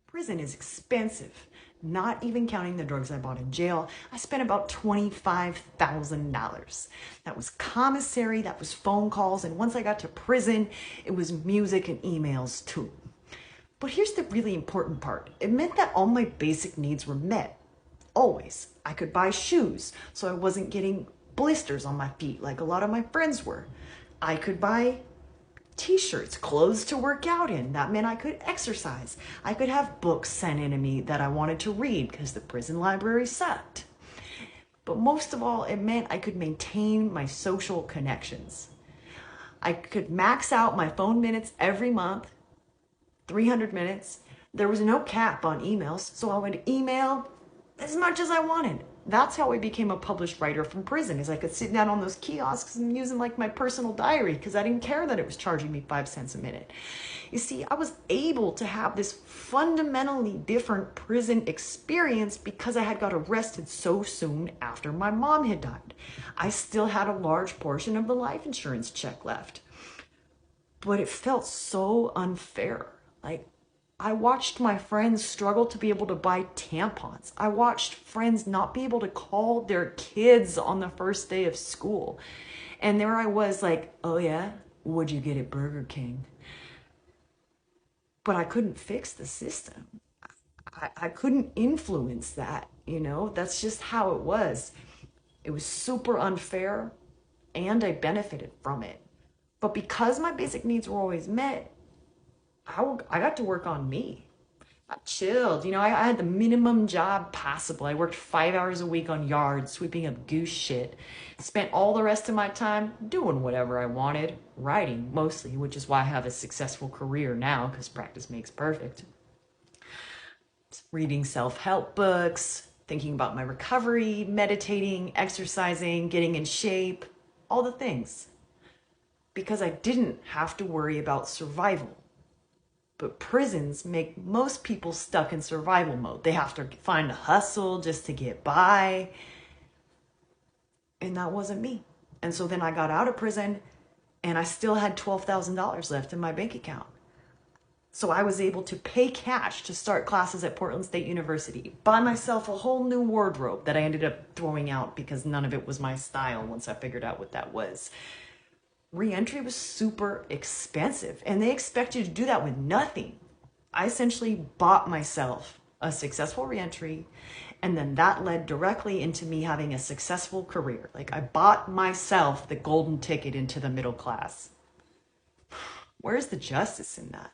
Prison is expensive, not even counting the drugs I bought in jail. I spent about $25,000. That was commissary, that was phone calls, and once I got to prison, it was music and emails too. But here's the really important part. It meant that all my basic needs were met. Always. I could buy shoes, so I wasn't getting blisters on my feet like a lot of my friends were. I could buy t-shirts, clothes to work out in. That meant I could exercise. I could have books sent in to me that I wanted to read because the prison library sucked. But most of all, it meant I could maintain my social connections. I could max out my phone minutes every month, 300 minutes. There was no cap on emails, so I would email as much as I wanted. That's how I became a published writer from prison, is I could sit down on those kiosks and use them like my personal diary because I didn't care that it was charging me 5 cents a minute. You see, I was able to have this fundamentally different prison experience because I had got arrested so soon after my mom had died. I still had a large portion of the life insurance check left, but it felt so unfair. Like, I watched my friends struggle to be able to buy tampons. I watched friends not be able to call their kids on the first day of school. And there I was like, oh yeah, what'd you get at Burger King? But I couldn't fix the system. I couldn't influence that, you know? That's just how it was. It was super unfair, and I benefited from it. But because my basic needs were always met, I got to work on me. I chilled. You know, I had the minimum job possible. I worked 5 hours a week on yards, sweeping up goose shit. Spent all the rest of my time doing whatever I wanted, writing mostly, which is why I have a successful career now, because practice makes perfect. Reading self-help books, thinking about my recovery, meditating, exercising, getting in shape, all the things. Because I didn't have to worry about survival. But prisons make most people stuck in survival mode. They have to find a hustle just to get by. And that wasn't me. And so then I got out of prison and I still had $12,000 left in my bank account. So I was able to pay cash to start classes at Portland State University, buy myself a whole new wardrobe that I ended up throwing out because none of it was my style once I figured out what that was. Re-entry was super expensive, and they expect you to do that with nothing. I essentially bought myself a successful re-entry, and then that led directly into me having a successful career. Like, I bought myself the golden ticket into the middle class. Where's the justice in that?